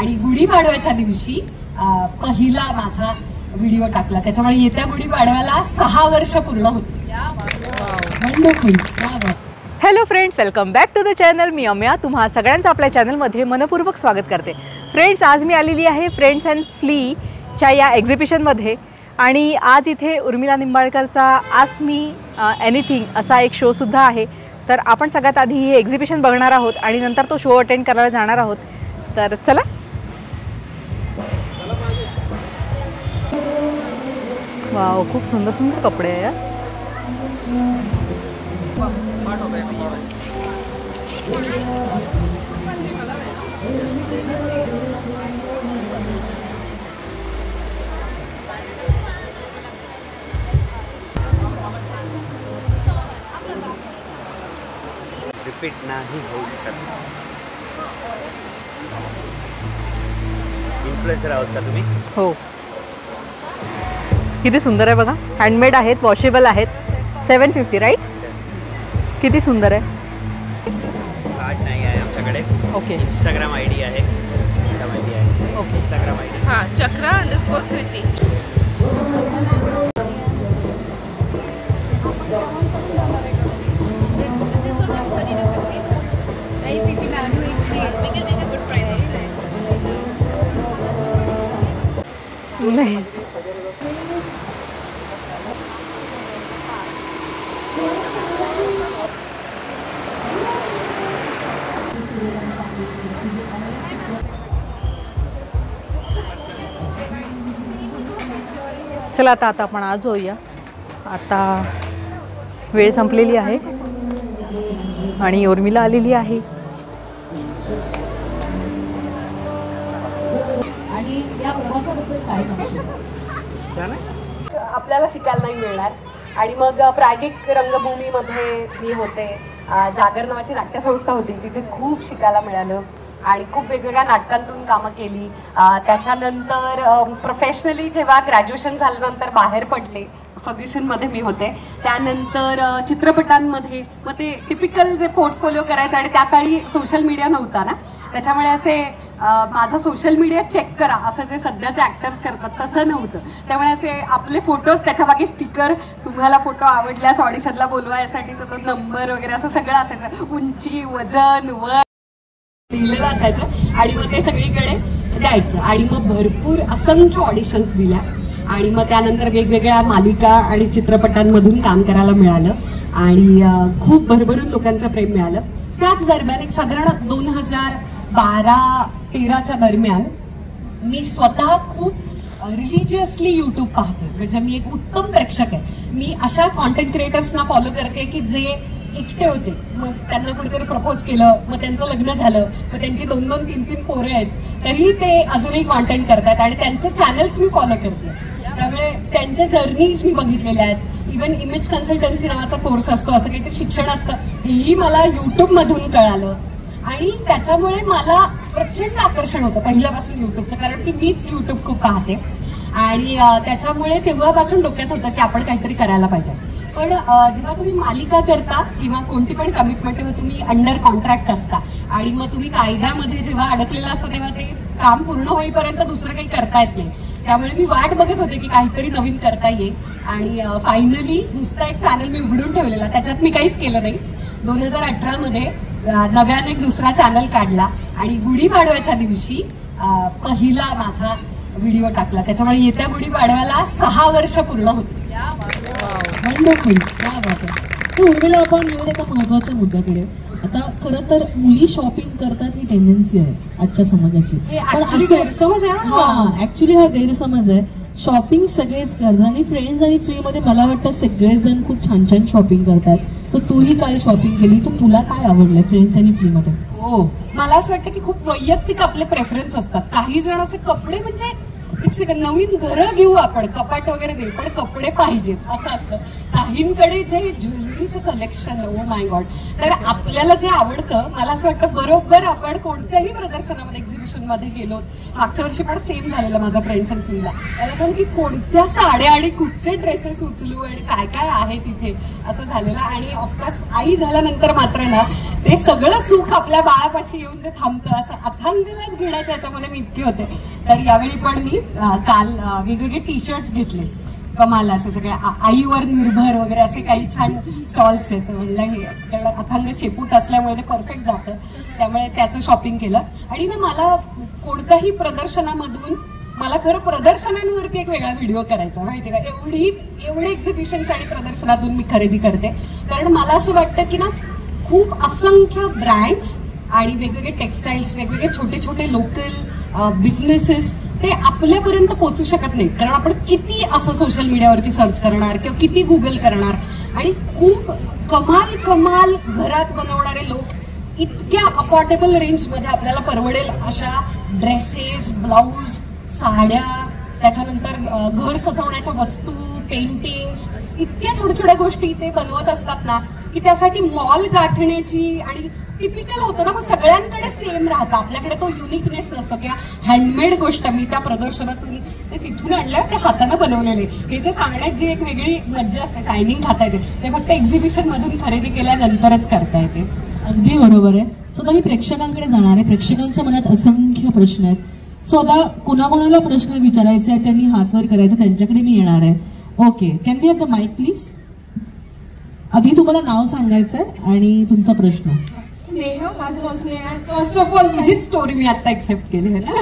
आणि गुढीपाडव्याच्या दिवशी पहिला माझा व्हिडिओ टाकला, त्याच्यामुळे येत्या गुढीपाडव्याला 6 वर्ष पूर्ण होती. Hello friends, welcome back to the channel. मी अम्या तुम्हा सगळ्यांचं आपल्या चॅनलमध्ये मनपूर्वक स्वागत करते. फ्रेंड्स, आज मी आलेली आहे फ्रेंड्स अँड फ्लीच्या या एक्झिबिशनमध्ये आणि आज इथे उर्मिला निंबाळकरचा आस्क मी एनिथिंग असा एक शोसुद्धा आहे. तर आपण सगळ्यात आधी हे एक्झिबिशन बघणार आहोत आणि नंतर तो शो अटेंड करायला जाणार आहोत. तर चला. वाव, खूप सुंदर सुंदर कपडे आहे यार. रिपीट नाही होऊ शकत. इन्फ्लुएन्सर आहोत का तुम्ही? हो. किती सुंदर आहे बघा. हँडमेड आहेत, वॉशेबल आहेत. 750 राईट. किती सुंदर आहे. कार्ड नाही आहे आमच्याकडे. ओके. इंस्टाग्राम आयडी आहे. ओके. इंस्टाग्राम आयडी हां, चक्रा_कृती. नाही. चला आता आपण आज जाऊया. आता वेळ संपलेली आहे आणि उर्मिला आलेली आहे. आणि या प्रवासाबद्दल काय सांगशील? आपल्याला शिकायला नाही मिळणार. आणि मग प्रायोगिक रंगभूमीमध्ये मी होते. जागर नावाची नाट्यसंस्था होती, तिथे खूप शिकायला मिळालं आणि खूप वेगवेगळ्या नाटकांतून कामं केली. त्याच्यानंतर प्रोफेशनली जेव्हा ग्रॅज्युएशन झाल्यानंतर बाहेर पडले, फर्ग्युसनमध्ये मी होते. त्यानंतर चित्रपटांमध्ये मग ते टिपिकल जे पोर्टफोलिओ करायचं आणि त्या काळी सोशल मीडिया नव्हता ना, त्याच्यामुळे असे माझा सोशल मीडिया चेक करा असं जे सध्याचे ॲक्टर्स करतात तसं नव्हतं. त्यामुळे असे आपले फोटोज, त्याच्या मागे स्टिकर, तुम्हाला फोटो आवडल्यास ऑडिशनला बोलवायसाठी तो नंबर वगैरे असं सगळं असायचं. उंची, वजन, वय लिहिलेलं असायचं आणि मग ते सगळीकडे द्यायचं. आणि मग भरपूर असंख्य ऑडिशन्स दिल्या आणि मग त्यानंतर वेगवेगळ्या मालिका आणि चित्रपटांमधून काम करायला मिळालं आणि खूप भरभरून लोकांचं प्रेम मिळालं. त्याच दरम्यान एक साधारण 2012-13च्या दरम्यान मी स्वतः खूप रिलिजियसली यूट्यूब पाहते. म्हणजे मी एक उत्तम प्रेक्षक आहे. मी अशा कॉन्टेंट क्रिएटर्सना फॉलो करते की जे एकटे होते, मग त्यांना कुठेतरी प्रपोज केलं, मग त्यांचं लग्न झालं, मग त्यांची 2-2, 3-3 पोरं आहेत, तरीही ते अजूनही कॉन्टेंट करतात आणि त्यांचे चॅनल्स मी फॉलो करते. त्यामुळे त्यांच्या जर्नीज मी बघितलेल्या आहेत. इव्हन इमेज कन्सल्टन्सी नावाचा कोर्स असतो, असं काहीतरी शिक्षण असतं, हेही मला यूट्यूबमधून कळालं. आणि त्याच्यामुळे मला प्रचंड आकर्षण होतं पहिल्यापासून यूट्यूबचं, कारण की मीच यूट्यूब खूप पाहते आणि त्याच्यामुळे तेव्हापासून डोक्यात होतं की आपण काहीतरी करायला पाहिजे. पण जेव्हा तुम्ही मालिका करता किंवा कोणती पण कमिटमेंट, तेव्हा तुम्ही अंडर कॉन्ट्रॅक्ट असता आणि मग तुम्ही कायद्यामध्ये जेव्हा अडकलेला असता तेव्हा ते काम पूर्ण होईपर्यंत दुसरं काही करता येत नाही. त्यामुळे मी वाट बघत होते की काहीतरी नवीन करता येईल आणि फायनली नुसता एक चॅनल मी उघडून ठेवलेला, त्याच्यात मी काहीच केलं नाही. 2018मध्ये नव्याने एक दुसरा चॅनल काढला आणि गुढीपाडव्याच्या दिवशी पहिला माझा व्हिडिओ टाकला, त्याच्यामुळे येत्या गुढीपाडव्याला 6 वर्ष पूर्ण होती. वंडरफुल. काय बात आहे. तर उर्मिला, आपण येऊन एका महत्वाच्या मुद्द्याकडे. आता खरं तर मुली शॉपिंग करतात ही टेंडन्सी आहे आजच्या समाजाची. गैरसमज आहे. हा, ऍक्च्युली हा गैरसमज आहे. शॉपिंग सगळेच करतात आणि फ्रेंड्स आणि फ्री मध्ये मला वाटतं सगळेच जण खूप छान छान शॉपिंग करतात. तर तूही काय शॉपिंग केली, तर तुला काय आवडलंय फ्रेंड्स आणि फ्री मध्ये? हो, मला असं वाटतं की खूप वैयक्तिक आपले प्रेफरन्स असतात. काही जण असे कपडे म्हणजे एक सेकंड, नवीन घरं घेऊ आपण, कपाट वगैरे देऊ, पण कपडे पाहिजेत असं असतं. काहींकडे जे ज्वेलरी सगळ्यांचं कलेक्शन. Oh my God. तर आपल्याला जे आवडतं, मला असं वाटतं बरोबर आपण कोणत्याही प्रदर्शनामध्ये एक्झिबिशन मध्ये गेलो. मागच्या वर्षी पण सेम झालेलं माझा फ्रेंड्स अँड फील्डला. मला सांग की कोणत्या साड्या आणि कुठचे ड्रेसेस उचलू आणि काय काय आहे तिथे असं झालेलं. आणि ऑफकोर्स आई झाल्यानंतर मात्र ना ते सगळं सुख आपल्या बाळापाशी येऊन जे थांबतं असं अथांगलाच घेण्याच्या याच्यामध्ये मी इतके होते. तर यावेळी पण मी काल वेगवेगळे टी शर्ट्स घेतले. कमाल असे सगळे आईवर निर्भर वगैरे असे काही छान स्टॉल्स आहेत. म्हणलं अथांग शेपूट असल्यामुळे ते परफेक्ट जातं, त्यामुळे त्याचं शॉपिंग केलं. आणि ना मला कोणत्याही प्रदर्शनामधून मला खरं प्रदर्शनांवरती एक वेगळा व्हिडिओ करायचा माहिती का. एवढे एक्झिबिशन्स आणि प्रदर्शनातून मी खरेदी करते, कारण मला असं वाटतं की ना खूप असंख्य ब्रँड्स आणि वेगवेगळे टेक्सटाईल्स, वेगवेगळे छोटे छोटे लोकल बिझनेसेस ते आपल्यापर्यंत पोहोचू शकत नाहीत. कारण आपण किती असं सोशल मीडियावरती सर्च करणार किंवा किती गुगल करणार. आणि खूप कमाल कमाल घरात बनवणारे लोक इतक्या अफोर्डेबल रेंजमध्ये आपल्याला परवडेल अशा ड्रेसेस, ब्लाऊज, साड्या, त्याच्यानंतर घर सजवण्याच्या वस्तू, पेंटिंग्स, इतक्या छोट्या छोट्या गोष्टी ते बनवत असतात ना की त्यासाठी मॉल गाठण्याची आणि टिपिकल होतं ना मग सगळ्यांकडे सेम राहतं. आपल्याकडे तो युनिकनेस नसतो किंवा हँडमेड गोष्ट मी त्या प्रदर्शनातून ते तिथून आणलं, ते हाताने बनवलेले. हे जे सांगण्यात जी एक वेगळी मज्जा असते, शायनिंग खाता येते, ते फक्त एक्झिबिशन मधून खरेदी केल्यानंतरच करता येते. अगदी बरोबर आहे. सो आता मी प्रेक्षकांकडे जाणार आहे. प्रेक्षकांच्या मनात असंख्य प्रश्न आहेत. सो आता कुणाकुणाला प्रश्न विचारायचे आहेत त्यांनी हात वर करायचा, त्यांच्याकडे मी येणार आहे. Okay, can we have the mic please. आधी तुम्हाला नाव सांगायचंय आणि तुमचा प्रश्न. स्नेहा, माझं नाव स्नेहा. फर्स्ट ऑफ ऑल तुझीच स्टोरी मी आता एक्सेप्ट केली आहे ना.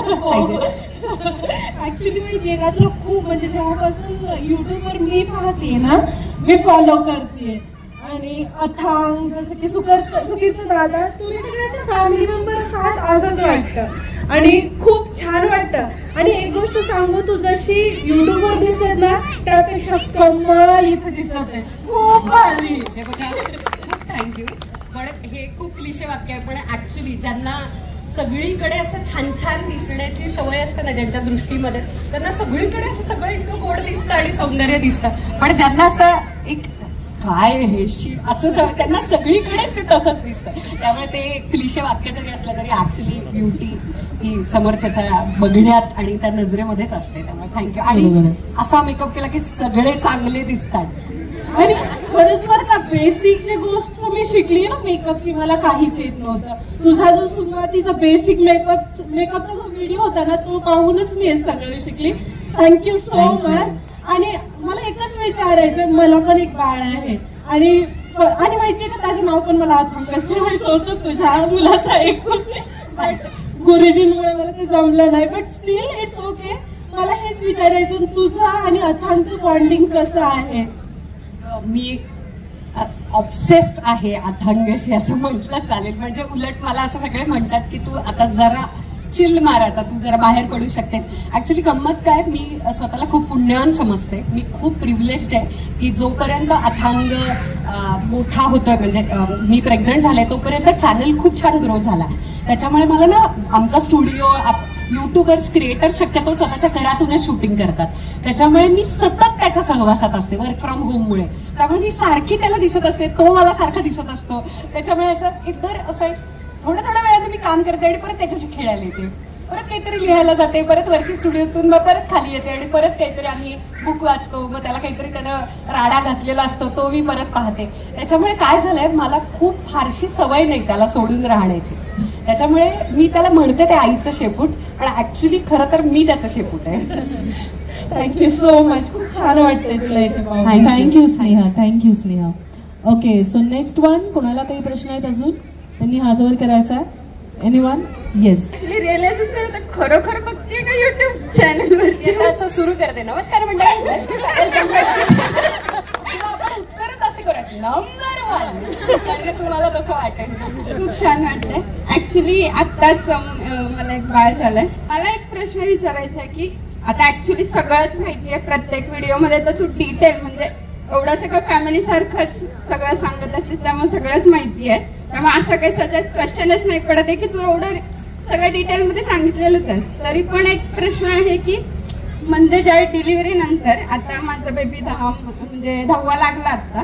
ऍक्च्युली मी जगातलं खूप म्हणजे जेव्हापासून युट्यूबवर मी पाहते ना, मी फॉलो करते. आणि अथांग, जसं की सुकीर्त दादा, तुम्ही सगळे असं फॅमिली मेंबर आहात असंच वाटतं आणि खूप छान वाटतं. आणि एक गोष्ट सांगू, तू जशी युट्यूबवर दिसते ना त्यापेक्षा कमाल इथं दिसत आहे. खूप भारी. हे बघा, खूप थँक्यू. पण हे खूप क्लिशे वाक्य आहे, पण ऍक्च्युली ज्यांना सगळीकडे असं छान छान दिसण्याची सवय असते ना ज्यांच्या दृष्टीमध्ये, त्यांना सगळीकडे असं सगळं इतकं गोड दिसतं आणि सौंदर्य दिसतं. पण ज्यांना असं एक काय हे असं त्यांना सगळीकडेच ते तसंच दिसतं. त्यामुळे ते क्लिशे वाक्य जरी असलं तरी ऍक्च्युली ब्युटी ही समोरच्याच्या बघण्यात आणि त्या नजरेमध्येच असते. त्यामुळे थँक्यू. आणि असा मेकअप केला की सगळे चांगले दिसतात. आणि खरंच बरं का, बेसिक जे गोष्ट मी शिकली ना मेकअपची, मला काहीच येत नव्हतं. तुझा जो सुरुवातीचा बेसिक मेकअपचा जो व्हिडिओ होता ना, तो पाहूनच मी हे सगळं शिकली. Thank you so much. आणि मला एकच विचारायचं, मला पण एक बाळ आहे आणि माहितीये का त्याचं नाव पण मला अथांगच ठेवायचं होतं तुझ्या मुलाचं ऐकून, बट गुरुजींमुळे मला ते जमलं नाही. But still it's okay. मला हेच विचारायचं, तुझं आणि अथांगचं बॉन्डिंग कसं आहे? मी ऑब्सेस्ड आहे अथांगशी असं म्हटलं चालेल. म्हणजे उलट मला असं सगळे म्हणतात की तू आता जरा चिल मार, आता तू जरा बाहेर पडू शकतेस. ऍक्च्युली गंमत काय, मी स्वतःला खूप पुण्यवान समजते. मी खूप प्रिव्हिलेज्ड आहे की जोपर्यंत अथांग मोठा होतोय, म्हणजे मी प्रेग्नंट झाले तोपर्यंत चॅनल खूप छान ग्रो झाला. त्याच्यामुळे मला ना आमचा स्टुडिओ, युट्यूबर्स, क्रिएटर्स शक्यतो स्वतःच्या घरातूनच शूटिंग करतात. त्याच्यामुळे मी सतत त्याच्या सहवासात असते वर्क फ्रॉम होममुळे. त्यामुळे मी सारखी त्याला दिसत असते, तो मला सारखा दिसत असतो. त्याच्यामुळे असं इतर असं थोड्या थोड्या वेळाने मी काम करते आणि परत त्याच्याशी खेळायला येते, परत काहीतरी लिहायला जाते, परत वरती स्टुडिओतून मग परत खाली येते आणि परत काहीतरी आम्ही बुक वाचतो. मग त्याला काहीतरी त्यानं राडा घातलेला असतो तो मी परत पाहते. त्याच्यामुळे काय झालंय, मला खूप फारशी सवय नाही त्याला सोडून राहण्याची. त्याच्यामुळे मी त्याला म्हणते ते आईचं शेपूट, पण ऍक्च्युली खरं तर मी त्याचं शेपूट आहे. Thank you so much. खूप छान वाटतंय तुला इथे पाहून. Thank you Sneha. Thank you Sneha. Okay, so next one. कोणाला काही प्रश्न आहेत अजून? त्यांनी हात वर करायचा आहे. एनीवन? येस. ऍक्च्युली रिअलाइजच नाही होतं, खरोखर बघते का युट्यूब चॅनलवरती असं सुरू करते, नमस्कार मंडळी, आपण उत्तरच असे करूया नंबर 1. तुम्हाला कसं वाटेल? खूप छान वाटतंय. ऍक्च्युली आत्ताच मला एक बाळ झालंय. मला एक प्रश्न विचारायचा आहे की आता ऍक्च्युली सगळंच माहितीये, प्रत्येक व्हिडिओमध्ये तर तू डिटेल म्हणजे एवढं सगळं फॅमिली सारखंच सगळं सांगत असतेस, त्यामुळे सगळंच माहिती आहे. त्यामुळे असं काही सजेस्ट क्वेश्चनच नाही पडत आहे की तू एवढं सगळं डिटेलमध्ये सांगितलेलंच आहेस. तरी पण एक प्रश्न आहे की म्हणजे ज्या डिलिव्हरी नंतर, आता माझं बेबी 10 लागला आता,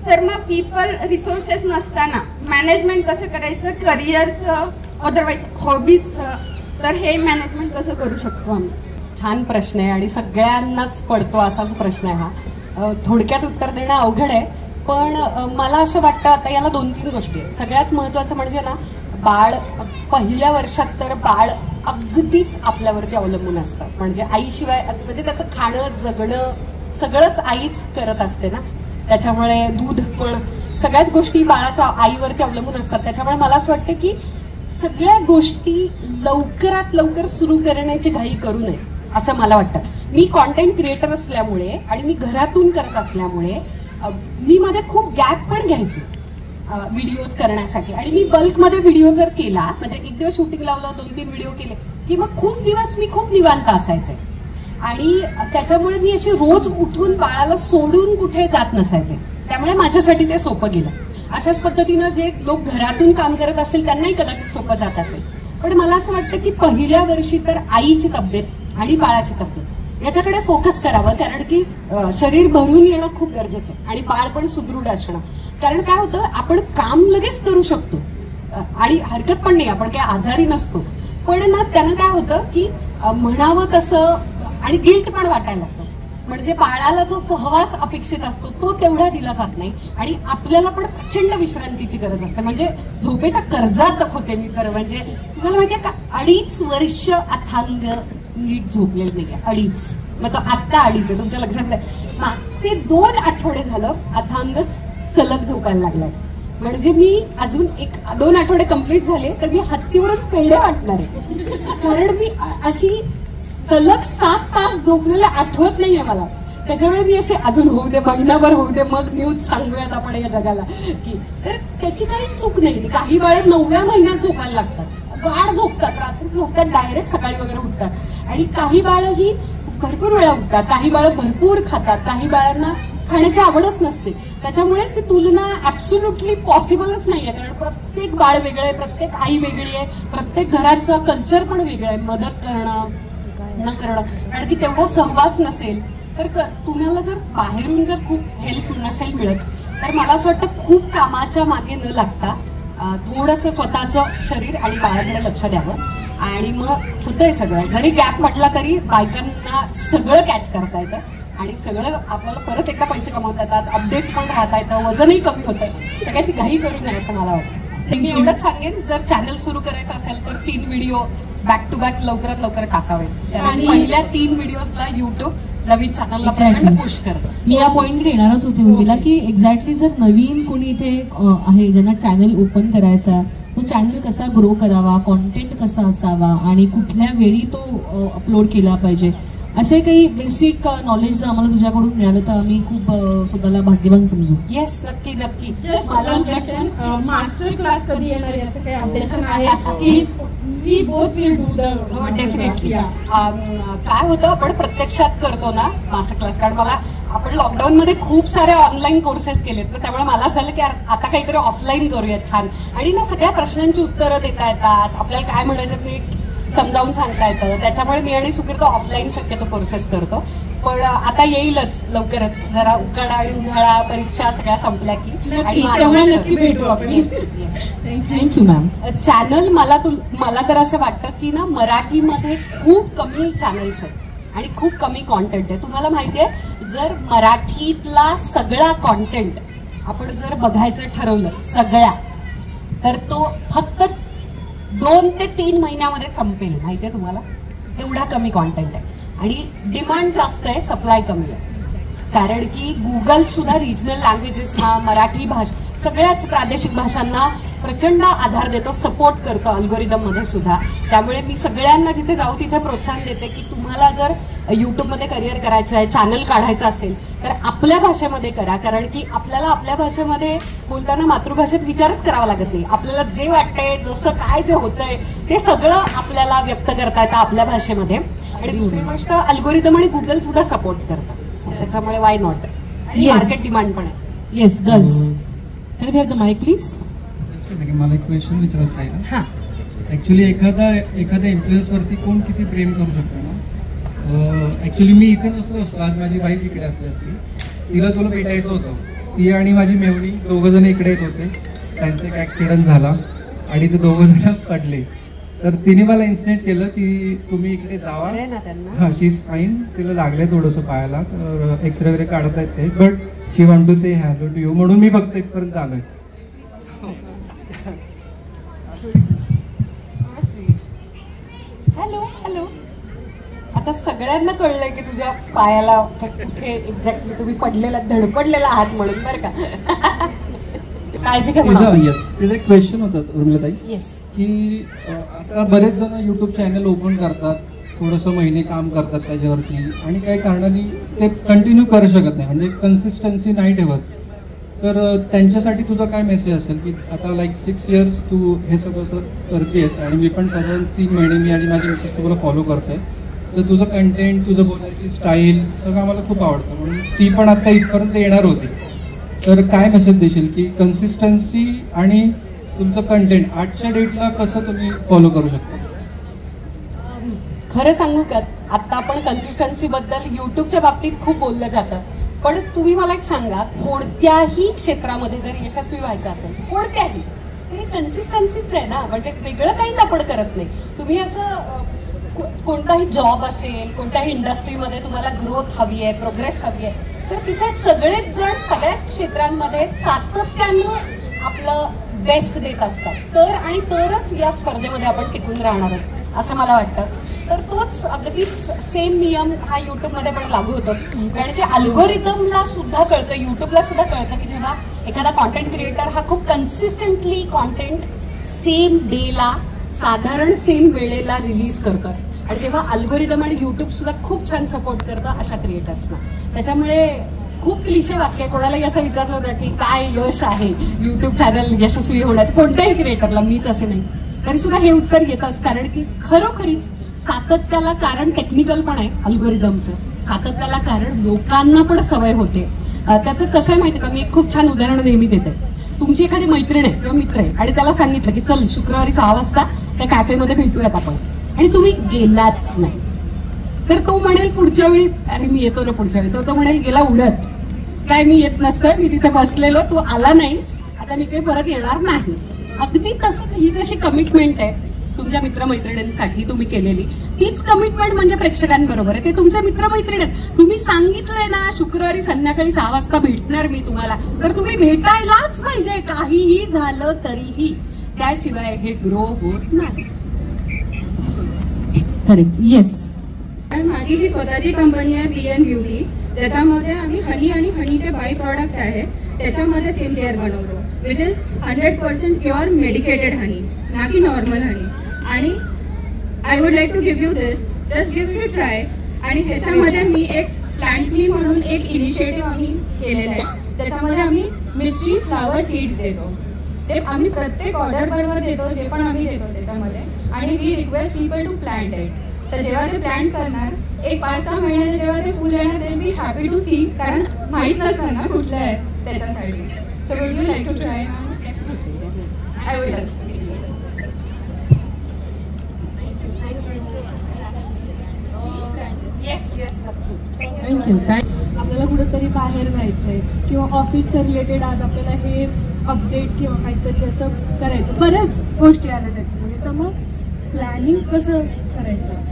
तर मग पीपल रिसोर्सेस नसताना मॅनेजमेंट कसं करायचं, करिअरचं अदरवाईज हॉबीजचं, तर हे मॅनेजमेंट कसं करू शकतो आम्ही? छान प्रश्न आहे आणि सगळ्यांनाच पडतो असाच प्रश्न आहे हा. थोडक्यात उत्तर देणं अवघड आहे, पण मला असं वाटतं आता याला 2-3 गोष्टी आहेत. सगळ्यात महत्त्वाचं म्हणजे ना, बाळ पहिल्या वर्षात तर बाळ अगदीच आपल्यावरती अवलंबून असतं. म्हणजे आईशिवाय म्हणजे त्याचं खाणं जगणं सगळंच आईच करत असते ना, त्याच्यामुळे दूध पण सगळ्याच गोष्टी बाळाच्या आईवरती अवलंबून असतात. त्याच्यामुळे मला असं वाटतं की सगळ्या गोष्टी लवकरात लवकर सुरू करण्याची घाई करू नये असं मला वाटतं. मी कॉन्टेंट क्रिएटर असल्यामुळे आणि मी घरातून करत असल्यामुळे मी मध्ये खूप गॅप पण घ्यायचे व्हिडिओज करण्यासाठी. आणि मी बल्कमध्ये व्हिडिओ जर केला, म्हणजे एक दिवस शूटिंग लावलं, 2-3 व्हिडिओ केले की मग खूप दिवस मी खूप निवांत असायचे. आणि त्याच्यामुळे मी अशी रोज उठून बाळाला सोडून कुठे जात नसायचे. त्यामुळे माझ्यासाठी ते सोपं गेलं. अशाच पद्धतीनं जे लोक घरातून काम करत असतील त्यांनाही कदाचित सोपं जात असेल. पण मला असं वाटतं की पहिल्या वर्षी तर आईची तब्येत आणि बाळाची तब्येत याच्याकडे फोकस करावं, कारण की शरीर भरून येणं खूप गरजेचं आहे आणि बाळ पण सुदृढ असणं. कारण काय होतं, आपण काम लगेच करू शकतो आणि हरकत पण नाही, आपण काही आजारी नसतो, पण ना त्यानं काय होतं की म्हणावं तसं आणि गिल्ट पण वाटायला लागतं. म्हणजे बाळाला जो सहवास अपेक्षित असतो तो तेवढा दिला जात नाही आणि आपल्याला पण प्रचंड विश्रांतीची गरज असते. म्हणजे झोपेच्या कर्जात होते मी तर. म्हणजे तुम्हाला माहितीये का, 2.5 वर्ष अथांग नीट झोपलेलं नाहीये. 2.5 मग तो आत्ता 2.5 आहे, तुमच्या लक्षात नाही. मागचे 2 आठवडे झालं अथांग सलग झोपायला लागलाय. म्हणजे मी अजून 1-2 आठवडे कंप्लीट झाले तर मी हत्तीवरून पेढे वाटणार आहे. कारण मी अशी सलग 7 तास झोपलेलं आठवत नाहीये मला. त्याच्यामुळे मी असे अजून होऊ दे, महिनाभर होऊ दे, मग न्यूज सांगूयात आपण या जगाला की. तर त्याची काही चूक नाही. काही बाळ 9व्या महिन्यात झोपायला लागतात, गाढ झोपतात, रात्री झोपतात, डायरेक्ट सकाळी वगैरे उठतात. आणि काही बाळ ही भरपूर वेळा उठतात, काही बाळ भरपूर खातात, काही बाळांना खाण्याची आवडच नसते. त्याच्यामुळेच ती तुलना ऍब्सोल्युटली पॉसिबलच नाहीये. कारण प्रत्येक बाळ वेगळं आहे, प्रत्येक आई वेगळी आहे, प्रत्येक घराचं कल्चर पण वेगळं आहे. मदत करणं न करणं, कारण की तेवढा सहवास नसेल तर तुम्हाला जर बाहेरून जर खूप हेल्प नसेल मिळत तर मला असं वाटतं खूप कामाच्या मागे न लागता थोडंसं स्वतःचं शरीर आणि बाळाकडे लक्ष द्यावं आणि मग होतंय सगळं. जरी गॅप म्हटला तरी बायकांना सगळं कॅच करता येतं आणि सगळं आपल्याला परत एकदा पैसे कमवता येतात, अपडेट पण राहता येतं, वजनही कमी होतं. सगळ्याची घाई करू नये असं मला वाटतं. मी एवढंच सांगेन, जर चॅनल सुरू करायचं असेल तर 3 व्हिडिओ बॅक टू बॅक लवकरात लवकर टाकावे. कारण पहिल्या 3 व्हिडिओजला युट्यूब नवीन चॅनलला प्रचंड पुश करतं. मी या पॉइंटकडे येणारच होते उर्मिला की एक्झॅक्टली जर नवीन कोणी इथे आहे ज्यांना चॅनल ओपन करायचा, तो चॅनल कसा ग्रो करावा, कॉन्टेंट कसा असावा आणि कुठल्या वेळी तो अपलोड केला पाहिजे, असे काही बेसिक नॉलेज जर आम्हाला तुझ्याकडून मिळालं तर आम्ही खूप स्वतःला भाग्यवान समजू. येस, नक्की नक्की. मास्टर क्लास कधी येणार याचं काही अपडेशन आहे की we both will do the? Definitely. काय होतं, आपण प्रत्यक्षात करतो ना मास्टर क्लास. कारण मला आपण लॉकडाऊन मध्ये खूप सारे ऑनलाईन कोर्सेस केलेत ना, त्यामुळे मला झालं की आता काहीतरी ऑफलाईन करूयात छान. आणि ना सगळ्या प्रश्नांची उत्तरं देता येतात, आपल्याला काय म्हणायचं ते समजावून सांगता येतं. त्याच्यामुळे मी आणि सुकीर तो ऑफलाईन शक्यतो कोर्सेस करतो. पण आता येईलच लवकरच, जरा उकाडा आणि उन्हाळा परीक्षा सगळ्या संपल्या की. आणि थँक्यू मॅम. चॅनल मला तर असं वाटतं की ना मराठीमध्ये खूप कमी चॅनल्स आहेत आणि खूप कमी कॉन्टेंट आहे. तुम्हाला माहितीये, जर मराठीतला सगळा कॉन्टेंट आपण जर बघायचं ठरवलं सगळ्या, तर तो फक्त 2 ते 3 महिन्यामध्ये संपेल. माहितीये तुम्हाला, एवढा कमी कॉन्टेंट आहे. आणि डिमांड जास्त आहे, सप्लाय कमी आहे. कारण की गुगल सुद्धा रिजनल लँग्वेजेसना, मराठी भाषा, सगळ्याच प्रादेशिक भाषांना प्रचंड आधार देतो, सपोर्ट करतो अल्गोरिदम मध्ये सुद्धा. त्यामुळे मी सगळ्यांना जिथे जाऊ तिथे प्रोत्साहन देते की तुम्हाला जर युट्यूबमध्ये करिअर करायचं आहे, चॅनल काढायचं असेल तर आपल्या भाषेमध्ये करा. कारण की आपल्याला आपल्या भाषेमध्ये बोलताना मातृभाषेत विचारच करावा लागत नाही. आपल्याला जे वाटतंय, जसं काय जे होतंय ते सगळं आपल्याला व्यक्त करता येतं आपल्या भाषेमध्ये. आणि दुसरी गोष्ट, अल्गोरिदम आणि गुगल सुद्धा सपोर्ट करतात, त्याच्यामुळे वाय नॉट. आणि मार्केट डिमांड पण आहे. Yes girls, can you have the mic please? मला एक क्वेश्चन विचारत आहे. हां, ऍक्च्युली एखाद्या इन्फ्लुएन्स वरती कोण किती प्रेम करू शकतो ना. ऍक्च्युली मी इथे नसतो, आज माझी वाईफ इकडे असली असती, तिला तुला भेटायचं होतं ती आणि माझी मेवणी दोघं जण इकडे येत होते. त्यांचा एक ॲक्सिडेंट झाला आणि ते दोघं जण पडले. तर तिने मला इन्सिडेंट केलं की तुम्ही इकडे जावा. हां, शी इज फाईन. तिला लागलंय थोडंसं पायाला, तर एक्सरे वगैरे काढतायत ते, but she want to say hello to you, म्हणून मी फक्त इथपर्यंत आलोय. Hello hello. आता सगळ्यांना कळलंय की तुझ्या पायाला कुठे एक्झॅक्टली तुम्ही पडलेला, धडपडलेला आहात म्हणून, बरं का. काळजी घ्या. तिचा एक क्वेश्चन होता उर्मिलाताई, येस, की आता बरेच जण युट्यूब चॅनल ओपन करतात, थोडंसं महिने काम करतात त्याच्यावरती, आणि काही कारणाने ते कंटिन्यू करू शकत नाही, म्हणजे कन्सिस्टन्सी नाही ठेवत. तर त्यांच्यासाठी तुझा काय मेसेज असेल की आता लाईक 6 years तू हे सगळं करतेस, आणि मी पण साधारण 3 महिने मी आणि माझी मिसेस तुला फॉलो करतोय, तर तुझं कंटेंट, तुझं बोलायची स्टाईल सगळं आम्हाला खूप आवडतं, म्हणून ती पण आता इथपर्यंत येणार होती. तर काय मेसेज देशील की कन्सिस्टन्सी आणि तुमचं कंटेंट आजच्या डेटला कसं तुम्ही फॉलो करू शकता? खरं सांगू का, आता आपण कन्सिस्टन्सी बद्दल युट्यूबच्या बाबतीत खूप बोललं जातं, पण तुम्ही मला एक सांगा, कोणत्याही क्षेत्रामध्ये जर यशस्वी व्हायचं असेल, कोणत्याही, तरी कन्सिस्टन्सीच आहे ना. म्हणजे वेगळं काहीच आपण करत नाही. तुम्ही असं कोणताही जॉब असेल, कोणत्याही इंडस्ट्रीमध्ये तुम्हाला ग्रोथ हवी आहे, प्रोग्रेस हवी आहे, तर तिथे सगळेच जण सगळ्या क्षेत्रांमध्ये सातत्यानं आपलं बेस्ट देत असतात. तरच या स्पर्धेमध्ये आपण टिकून राहणार आहोत असं मला वाटतं. तर तोच अगदीच सेम नियम हा युट्यूबमध्ये पण लागू होतो. कारण की अल्गोरिदमला सुद्धा कळतं, युट्यूबला सुद्धा कळतं की जेव्हा एखादा कॉन्टेंट क्रिएटर हा खूप कन्सिस्टंटली कॉन्टेंट सेम डेला, साधारण सेम वेळेला रिलीज करतात, आणि तेव्हा अल्गोरिदम आणि युट्यूब सुद्धा खूप छान सपोर्ट करतं अशा क्रिएटर्सना. त्याच्यामुळे खूप क्लिशे वाक्य, कोणालाही असं विचारलं होतं की काय यश आहे युट्यूब चॅनल यशस्वी होण्याचं कोणत्याही क्रिएटरला, मीच असे नाही, तरी सुद्धा हे उत्तर येतच. कारण की खरोखरीच सातत्याला कारण टेक्निकल पण आहे अल्गोरिदमचं, सातत्याला कारण लोकांना पण सवय होते. त्याचं कसं आहे माहिती का, मी एक खूप छान उदाहरण नेहमी देते. तुमची एखादी मैत्रीण आहे किंवा मित्र आहे आणि त्याला सांगितलं की चल शुक्रवारी 6 वाजता त्या कॅफेमध्ये भेटूयात आपण, आणि तुम्ही गेलाच नाही, तर तो म्हणेल पुढच्या वेळी अरे मी येतो ना पुढच्या वेळी, तो म्हणेल गेला उडत, काय मी येत नसतं, मी तिथे बसलेलो, तू आला नाहीस, आता मी काही परत येणार नाही. अगदी तसं ही जशी कमिटमेंट आहे तुमच्या मित्रमैत्रिणींसाठी तुम्ही केलेली, तीच कमिटमेंट म्हणजे प्रेक्षकांबरोबर आहे. ते तुमचे मित्रमैत्रिणी आहेत. तुम्ही सांगितलंय ना शुक्रवारी संध्याकाळी 6 वाजता भेटणार मी तुम्हाला, तर तुम्ही भेटायलाच पाहिजे, काहीही झालं तरीही. त्याशिवाय हे ग्रो होत नाही. करेक्ट. येस. माझी ही स्वतःची कंपनी आहे BN ब्युटी, ज्याच्यामध्ये आम्ही हनी आणि हनीचे बाय प्रोडक्ट्स आहेत, त्याच्यामध्ये स्किन केअर बनवतो, which is 100% pure medicated honey, ना की नॉर्मल हनी. आणि I would like to give you this, just give it a try. आणि ह्याच्यामध्ये मी एक प्लांट मी म्हणून एक इनिशिएटिव्ह आम्ही केलेलं आहे, त्याच्यामध्ये आम्ही मिस्ट्री फ्लावर सीड्स देतो. ते आम्ही प्रत्येक ऑर्डर बरोबर देतो, जे पण आम्ही देतो त्याच्यामध्ये, आणि we request people to plant it. तर जेव्हा ते प्लांट करणार, एक 5-6 महिन्याने जेव्हा ते फुल येणार, ते बी हॅपी टू सी, कारण माहीत नसतं ना कुठलं आहे त्याच्यासाठी. So would you like to try? I would like. Thank you. आपल्याला कुठेतरी बाहेर जायचंय किंवा ऑफिसच्या रिलेटेड आज आपल्याला हे अपडेट किंवा काहीतरी असं करायचं, बऱ्याच गोष्टी आल्या त्याच्यामध्ये, तर मग प्लॅनिंग कसं करायचं?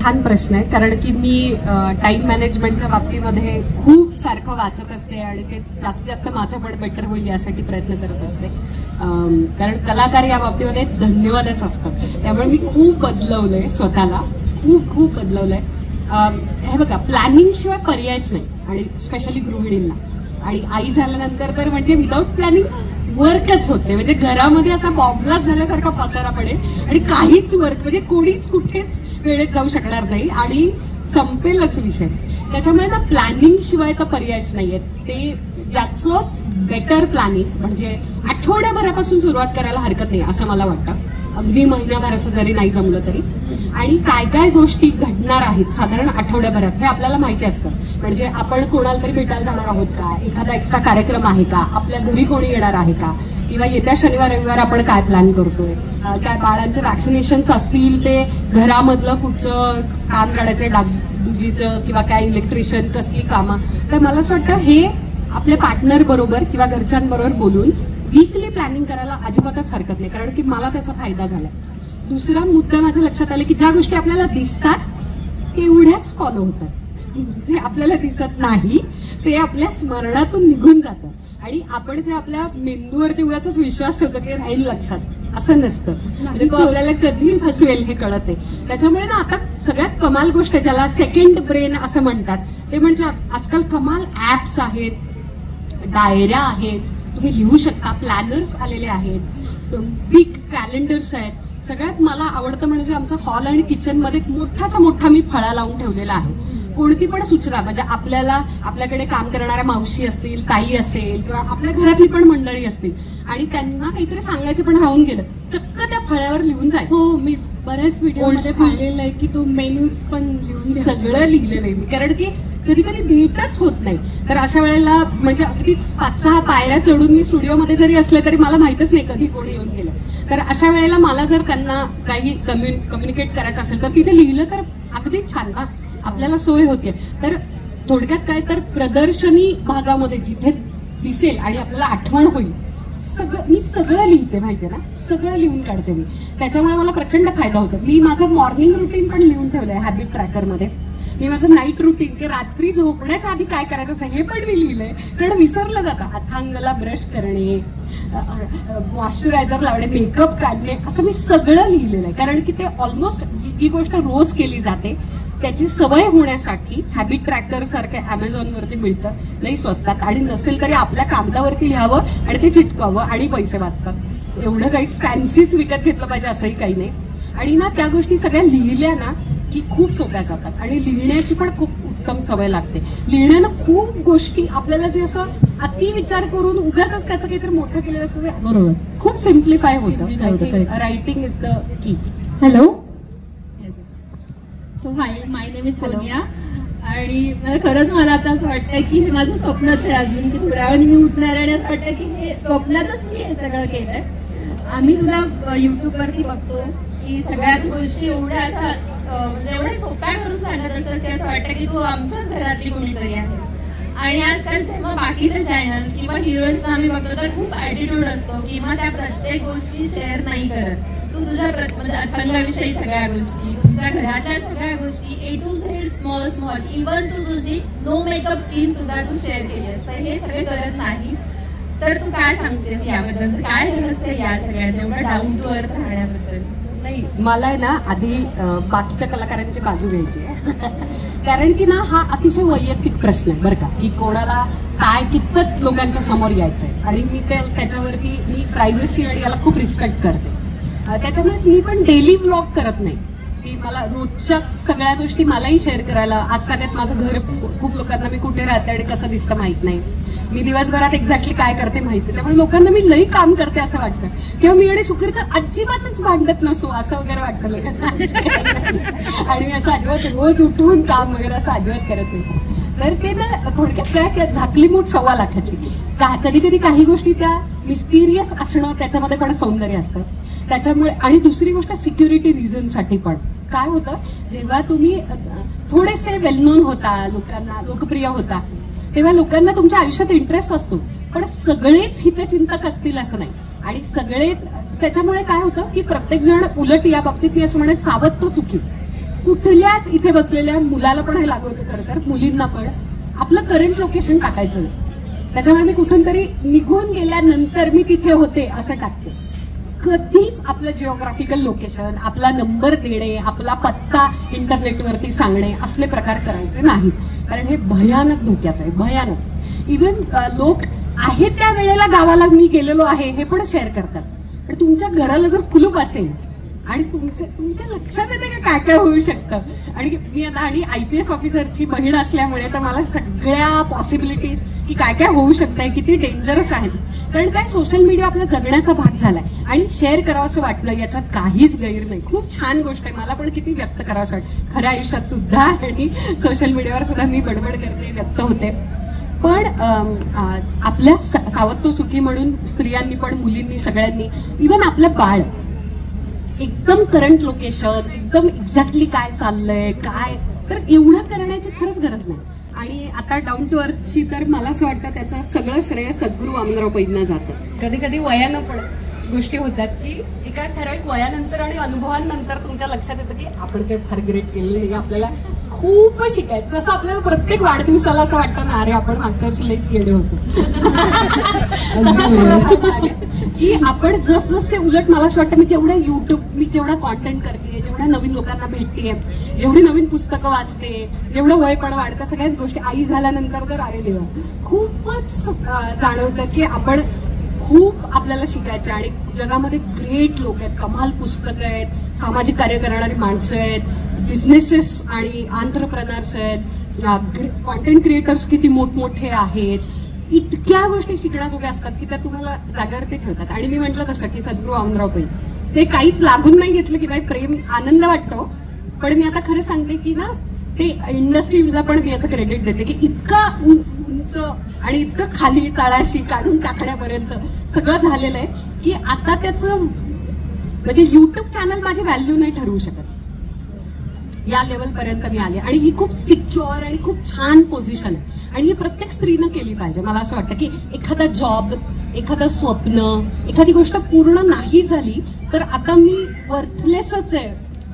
छान प्रश्न आहे. कारण की मी टाइम मॅनेजमेंटच्या बाबतीमध्ये खूप सारखं वाचत असते, आणि ते जास्तीत जास्त माझं पण बेटर होईल यासाठी प्रयत्न करत असते. कारण कलाकार या बाबतीमध्ये धन्यवादच असतात. त्यामुळे मी खूप बदलवलंय स्वतःला, खूप बदलवलंय. हे बघा, प्लॅनिंग शिवाय पर्यायच नाही, आणि स्पेशली गृहिणींना. आणि आई झाल्यानंतर तर म्हणजे विदाऊट प्लॅनिंग वर्कच होते, म्हणजे घरामध्ये असा बॉम्बलाच झाल्यासारखा पसारा पडेल, आणि काहीच वर्क म्हणजे कोणीच कुठेच वेळेत जाऊ शकणार नाही, आणि संपेलच विषय. त्याच्यामुळे ना प्लॅनिंग शिवाय तर पर्यायच नाहीये. ते ज्याचंच बेटर प्लॅनिंग, म्हणजे आठवड्याभरापासून सुरुवात करायला हरकत नाही असं मला वाटतं, अगदी महिन्याभराचं जरी नाही जमलं तरी. आणि काय काय गोष्टी घडणार आहेत साधारण आठवड्याभरात हे आपल्याला माहिती असतं. म्हणजे आपण कोणाला तरी भेटायला जाणार आहोत का, एखादा एक्स्ट्रा कार्यक्रम आहे का, आपल्या घरी कोणी येणार आहे का, किंवा येत्या शनिवार रविवार आपण काय प्लॅन करतोय, काय बाळांचे वॅक्सिनेशन्स असतील, ते घरामधलं कुठचं काम काढायचं, डागडुजीचं, किंवा काय इलेक्ट्रिशियन कसली कामं. तर मला असं वाटतं हे आपल्या पार्टनर बरोबर किंवा घरच्यांबरोबर बोलून वीकली प्लॅनिंग करायला अजिबातच हरकत नाही, कारण की मला त्याचा फायदा झाला. दुसरा मुद्दा माझ्या लक्षात आला की ज्या गोष्टी आपल्याला दिसतात तेवढ्याच फॉलो होतात, जे आपल्याला दिसत नाही ते आपल्या स्मरणातून निघून जातं. आणि आपण जे आपल्या मेंदूवरती उगाच विश्वास ठेवतो की राहील लक्षात, असं नसतं. म्हणजे तो आपल्याला कधी फसवेल हे कळत आहे. त्याच्यामुळे ना आता सगळ्यात कमाल गोष्ट ज्याला सेकंड ब्रेन असं म्हणतात ते म्हणजे आजकाल कमाल ऍप्स आहेत, डायऱ्या आहेत, तुम्ही लिहू शकता, प्लॅनर्स आलेले आहेत, बिग कॅलेंडर्स आहेत. सगळ्यात मला आवडतं म्हणजे आमचा हॉल आणि किचन मध्ये मोठाचा मोठा मी फळा लावून ठेवलेला आहे. कोणती पण सूचना म्हणजे आपल्याकडे काम करणाऱ्या मावशी असतील, ताई असेल किंवा आपल्या घरातली पण मंडळी असतील आणि त्यांना काहीतरी सांगायचं पण राहून गेलं, चक्क त्या फळ्यावर लिहून जायचं. हो, मी बऱ्याच व्हिडिओ मध्ये पाहिलेलं आहे की तो मेन्यूज पण लिहून सगळं लिहिलेलं आहे मी, कारण की कधी कधी भेटच होत नाही. तर अशा वेळेला म्हणजे अगदीच 5-6 पायऱ्या चढून मी स्टुडिओमध्ये जरी असले तरी मला माहितच नाही कधी कोणी येऊन गेलं. तर अशा वेळेला मला जर त्यांना काही कम्युनिकेट करायचं असेल तर तिथे लिहिलं तर अगदीच छान ना, आपल्याला सोय होते. तर थोडक्यात काय तर प्रदर्शनी भागामध्ये जिथे दिसेल आणि आपल्याला आठवण होईल मी सगळं लिहिते, माहितीये ना, सगळं लिहून काढते मी. त्याच्यामुळे मला प्रचंड फायदा होतो. मी माझं मॉर्निंग रुटीन पण लिहून ठेवलंय हॅबिट ट्रॅकरमध्ये. मी माझं नाईट रुटीन की रात्री झोपण्याच्या आधी काय करायचं असतं हे पण मी लिहिलंय, कारण विसरलं जातं. हातांगला ब्रश करणे, मॉइश्चरायझर लावणे, मेकअप काढणे, असं मी सगळं लिहिलेलं आहे. कारण की ते ऑलमोस्ट जी गोष्ट रोज केली जाते त्याची सवय होण्यासाठी हॅबिट ट्रॅकर सारखे अमेझॉनवरती मिळतं, लई स्वस्तात. आणि नसेल तरी आपल्या कागदावरती लिहावं आणि ते चिटकावं आणि पैसे वाचतात. एवढं काहीच फॅन्सीच विकत घेतलं पाहिजे असंही काही नाही. आणि ना त्या गोष्टी सगळ्या लिहिल्या ना की खूप सोप्या जातात आणि लिहिण्याची पण खूप उत्तम सवय लागते. लिहिण्यानं खूप गोष्टी आपल्याला जे असं अति विचार करून उगाच त्याचं काहीतरी मोठं केलेलं असतं बरोबर खूप सिम्प्लिफाय होतं. Writing is the key. Hello, so high, my name is Sonia. आणि मला आता असं वाटतंय की हे माझं स्वप्नच आहे अजून, की थोड्या वेळाने मी उठणार आणि असं वाटतं की हे स्वप्नातच मी हे सगळं केलंय. आम्ही तुला युट्यूबवरती बघतो की सगळ्या गोष्टी एवढ्या असं म्हणजे एवढ्या सोप्या करून सांगत असतात की असं वाटतं की तू आमच्याच घरातली कोणीतरी आहे. आणि आजकालचे मग बाकीचे चॅनल्स किंवा हिरोईन्सना आम्ही बघतो तर खूप ॲटिट्यूड असतो किंवा त्या प्रत्येक गोष्टी शेअर नाही करत. तू तुझ्या म्हणजे अथंगाविषयी सगळ्या गोष्टी, तुझ्या घरातल्या सगळ्या गोष्टी A to Z small even तू तुझी नो मेकअप स्किन सुद्धा तू शेअर केली असतं. हे सगळे करत नाही. तर तू काय सांगतेस याबद्दल, काय रहस्य या सगळ्याचं एवढं डाऊन टू अर्थ राहण्याबद्दल? नाही, मला आहे ना आधी बाकीच्या कलाकारांची बाजू घ्यायची आहे. कारण की ना हा अतिशय वैयक्तिक प्रश्न आहे बरं का, की कोणाला काय कितपत लोकांच्या समोर यायचंय. आणि मी त्याच्यावरती मी प्रायव्हसी आणि याला खूप रिस्पेक्ट करते. त्याच्यामुळेच मी पण डेली व्लॉग करत नाही की मला रोजच्या सगळ्या गोष्टी मलाही शेअर करायला. आजकाल माझं घर खूप लोकांना मी कुठे राहते आणि कसं दिसतं माहित नाही, मी दिवसभरात एक्झॅक्टली काय करते माहिती. त्यामुळे लोकांना मी लई काम करते असं वाटतं, किंवा मी आणि सुकृत अजिबातच भांडत नसू असं वगैरे वाटतं लोकांना. आणि मी असं अजिबात रोज उठून काम वगैरे असं अजिबात करत नाही. तर ते ना थोडक्यात काय झाकली मूठ 1.25 लाखाची. कधी कधी काही गोष्टी त्या मिस्टिरियस असणं त्याच्यामध्ये पण सौंदर्य असतं. त्याच्यामुळे आणि दुसरी गोष्ट सिक्युरिटी रिझन साठी पण काय होतं, जेव्हा तुम्ही थोडेसे वेल नोन होता, लोकांना लोकप्रिय होता, तेव्हा लोकांना तुमच्या आयुष्यात इंटरेस्ट असतो, पण सगळेच हितचिंतक असतील असं नाही. आणि सगळे त्याच्यामुळे काय होतं की प्रत्येक जण उलट या बाबतीत मी असं म्हणत सावध तो सुखी. कुठल्याच इथे बसलेल्या मुलाला पण हे लागू होतं, खरं तर मुलींना पण आपलं करंट लोकेशन टाकायचं नाही. त्याच्यामुळे मी कुठून तरी निघून गेल्यानंतर मी तिथे होते असं टाकते. कधीच आपलं जिओग्राफिकल लोकेशन, आपला नंबर देणे, आपला पत्ता इंटरनेटवरती सांगणे असले प्रकार करायचे नाहीत, कारण हे भयानक धोक्याचं आहे, भयानक. इव्हन लोक आहेत त्या वेळेला गावाला मी गेलेलो आहे हे पण शेअर करतात, पण तुमच्या घराला जर कुलूप असेल आणि तुमच्या लक्षात येते का काय काय होऊ शकतं. आणि मी आता आणि IPS ऑफिसरची बहीण असल्यामुळे तर मला सगळ्या पॉसिबिलिटीज की काय काय होऊ शकतंय, किती डेंजरस आहेत. कारण काय सोशल मीडिया आपल्या जगण्याचा भाग झालाय आणि शेअर करावं असं वाटलं याच्यात काहीच गैर नाही. खूप छान गोष्ट आहे, मला पण किती व्यक्त करावं असं वाटतं खऱ्या आयुष्यात सुद्धा आणि सोशल मीडियावर सुद्धा मी बडबड करते, व्यक्त होते. पण आपल्या सावध सुखी म्हणून स्त्रियांनी पण, मुलींनी, सगळ्यांनी, इव्हन आपलं बाळ एकदम करंट लोकेशन, एकदम एक्झॅक्टली काय चाललंय, काय तर एवढं करण्याची खरंच गरज नाही. आणि आता डाऊन टू अर्थची तर मला असं वाटतं त्याचं सगळं श्रेय सद्गुरू वामनराव पैंना जातं. कधी कधी वयानं पण गोष्टी होतात की एका ठराविक वयानंतर आणि अनुभवांनंतर तुमच्या लक्षात येतं की आपण ते फार ग्रेट केलेलं नाही, आपल्याला खूप शिकायचं. जसं आपल्याला प्रत्येक वाढदिवसाला असं वाटतं ना, अरे आपण मागच्या वर्षी लईच गेले होतो की आपण जसजसे, उलट मला असं वाटतं मी जेवढा कॉन्टेंट करते, जेवढ्या नवीन लोकांना भेटते, जेवढी नवीन पुस्तकं वाचते, जेवढं वय पण वाढतं, सगळ्याच गोष्टी आई झाल्यानंतर तर अरे देवा खूपच जाणवतं की आपण खूप आपल्याला शिकायचं. आणि जगामध्ये ग्रेट लोक आहेत, कमाल पुस्तकं आहेत, सामाजिक कार्य करणारी माणसं आहेत, बिझनेसेस आणि आंतरप्रनर्स आहेत, कॉन्टेंट क्रिएटर्स किती मोठमोठे आहेत. इतक्या गोष्टी शिकण्याजोग्या असतात की त्या तुम्हाला जागेवरती ठेवतात. आणि मी म्हटलं तसं की सद्गुरू वामनराव पै ते काहीच लागून नाही घेतलं की बाई प्रेम आनंद वाटतो, पण मी आता खरं सांगते की ना ते इंडस्ट्रीला पण मी याचं क्रेडिट देते की इतका उंच आणि इतकं खाली तळाशी काढून टाकण्यापर्यंत सगळं झालेलं आहे की आता त्याचं म्हणजे युट्यूब चॅनल माझी व्हॅल्यू नाही ठरवू शकत. या लेवल पर्यंत मी आले आणि ही खूप सिक्युअर आणि खूप छान पोझिशन आहे. आणि ही प्रत्येक स्त्रीनं केली पाहिजे. मला असं वाटतं की एखादा जॉब, एखादं स्वप्न, एखादी गोष्ट पूर्ण नाही झाली तर आता मी वर्थलेसच आहे,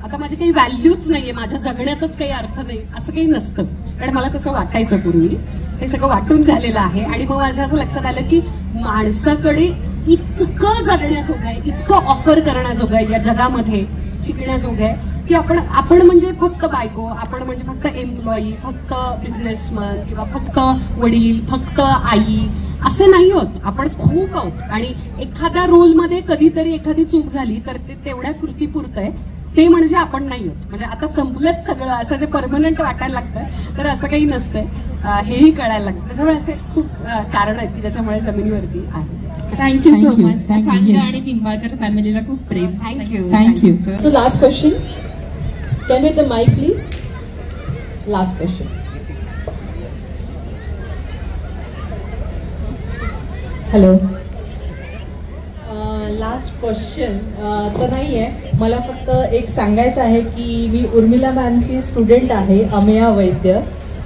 आता माझी काही व्हॅल्यूच नाहीये, माझ्या जगण्यातच काही अर्थ नाही, असं काही नसतं. कारण मला तसं वाटायचं पूर्वी, हे सगळं वाटून झालेलं आहे. आणि मग माझ्या असं लक्षात आलं की माणसाकडे इतकं जगण्याजोगं आहे, इतकं ऑफर करण्याजोगं आहे या जगामध्ये, शिकण्याजोगं आहे की आपण म्हणजे फक्त बायको, आपण म्हणजे फक्त एम्प्लॉई, फक्त बिझनेसमन किंवा फक्त वडील, फक्त आई असं नाही होत. आपण खूप आहोत. आणि एखाद्या रोलमध्ये कधीतरी एखादी चूक झाली तर ते तेवढ्या कृतीपुरतं आहे, ते म्हणजे आपण नाही होत. म्हणजे आता संपलंच सगळं असं जे परमनंट वाटायला लागतं तर असं काही नसतंय, हेही कळायला लागतं. त्याच्यामुळे असे खूप कारण आहेत की ज्याच्यामुळे जमिनीवरती आहे. Thank you so much. आणि निंबाळकर फॅमिलीला खूप प्रेम. Thank you. So last question. Can we have the mic please? Last question. Hello. Last question तर नाही आहे, मला फक्त एक सांगायचं आहे की मी उर्मिला मॅमची स्टुडंट आहे, अमेया वैद्य.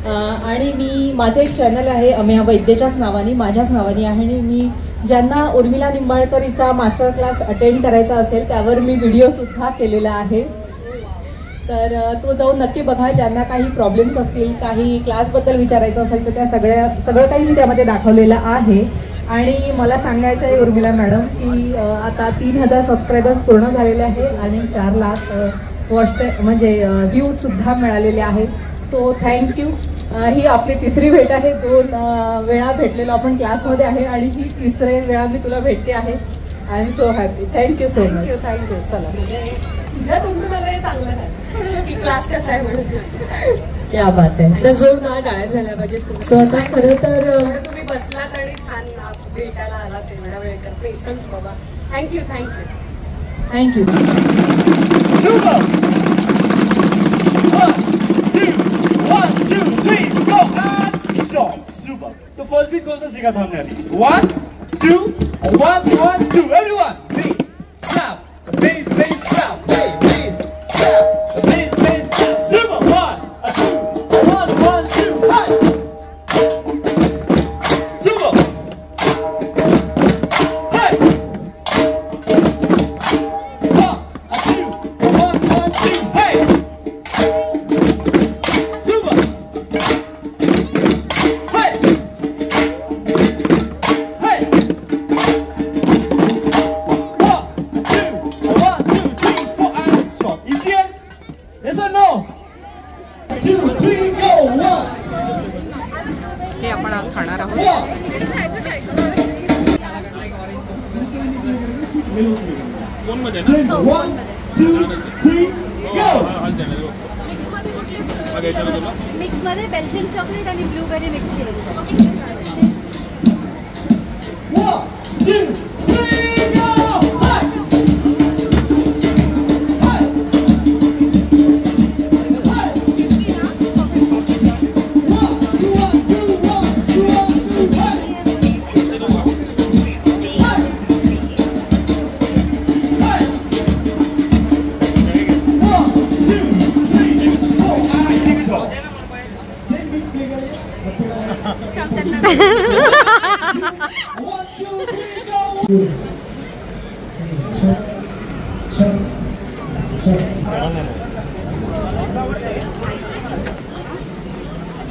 आणि माझं एक चॅनल आहे अमेया वैद्यच्याच नावाने, माझ्याच नावाने आहे. आणि मी ज्यांना उर्मिला निंबाळकरचा मास्टर क्लास अटेंड करायचा असेल त्यावर मी व्हिडिओसुद्धा केलेला आहे, तर तो जाऊन नक्की बघा. ज्यांना काही प्रॉब्लेम्स असतील, काही क्लासबद्दल विचारायचं असेल तर त्या सगळं काही मी त्यामध्ये दाखवलेलं आहे. आणि मला सांगायचं आहे उर्मिला मॅडम की आता 3000 सबस्क्रायबर्स पूर्ण झालेले आहे आणि 4 लाख म्हणजे व्ह्यूजसुद्धा मिळालेले आहेत. So thank you. ही आपली तिसरी भेट आहे. 2 वेळा भेटलेलो आपण क्लासमध्ये आहे आणि ही 3री वेळा मी तुला भेटते आहे. I am so happy. Thank you so much. Thank you. चला, म्हणजे तुझ्या तोंडून आलं चांगलं झालं की क्लास कसा आहे म्हणून. क्या बात आहे. तर जोरदार टाळ्या झाल्या पाहिजेत. सो आता खरं तर तुम्ही बसलात आणि छान भेटायला आलात एवढा वेळ कर. पेशन्स बाबा. Thank you. Thank you. 1, 2, 3, go and stop. Super. The first beat goes to Sigat Hamnari. 1, 2, 1, 1, 2. Everyone, bass, snap, bass, bass, snap, bass, snap, bass, bass, snap. Super. 1, 2, 1, 1, 2, hi. Super. Hi. 1, 2, 1, 1, 2, hey. हे आपण आज खाणार आहोत. मिक्स मध्ये Belgian chocolate आणि blueberry mix केलेली.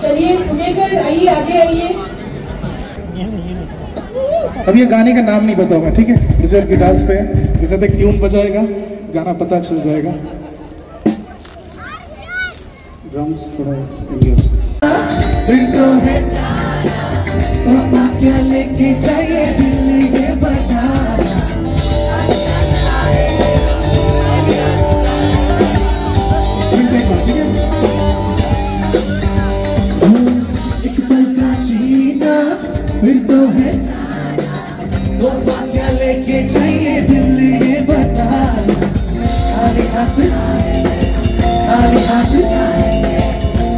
चलिए पुणेकर आइए, आगे आइए। अब ये गाने का नाम नहीं बताऊंगा, ठीक है? रिजल्ट गिटार्स पे जैसे तक ट्यून बजाएगा गाना पता चल जाएगा। ड्रम्स थोड़ा फिर तो है क्या लेके जाइए दिल्ली ये बता। एक पल का जीना फिर तो है तोहफा क्या लेके जाइए दिल्ली ये बता। खाली हाथ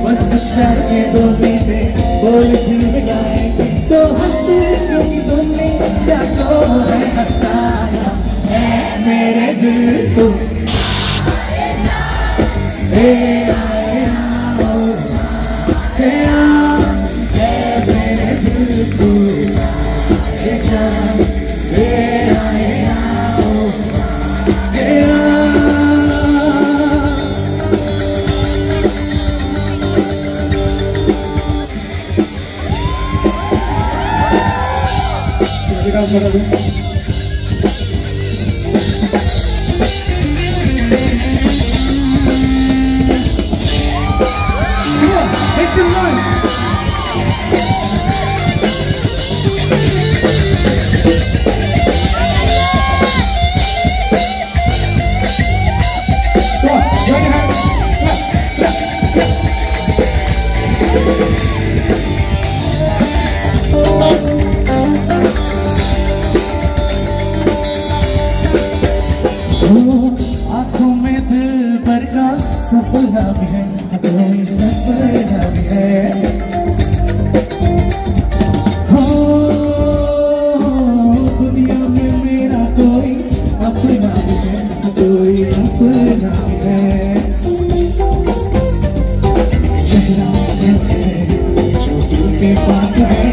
बस प्यार के दो बीते बोल झिल गाएंगे तो हंस क्योंकि तुमने क्या तो है हंसाया है मेरे दिल को। मेरे दिल को Make some noise. Go on, join your hands. आँखों में दिल भर का सपना भी है, कोई सपना भी है। हो दुनिया में मेरा कोई अपना भी है, कोई अपना भी है। चेहरा ऐसे जो दिल के पास है।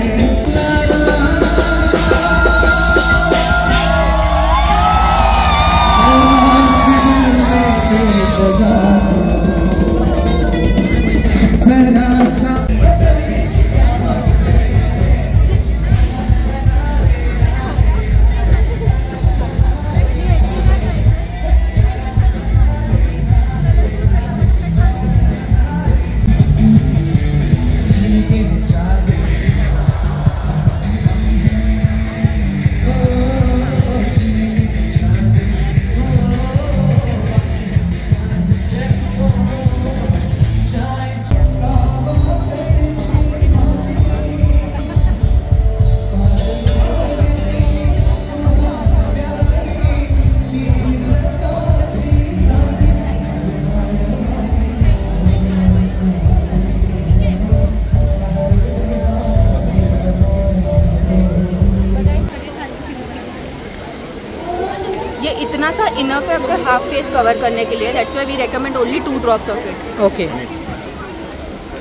ये इतना सा इनफ है आपका हाफ फेस कवर करने के लिए। That's why we recommend only 2 drops of it. Okay,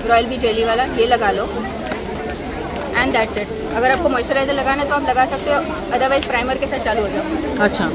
royal bee jelly वाला ये लगा लो एंड दैट्स इट। अगर आपको मॉइस्चराइजर लगाना है तो आप लगा सकते हो, अदरवाइज प्राइमर के साथ चालू हो जाओ। अच्छा,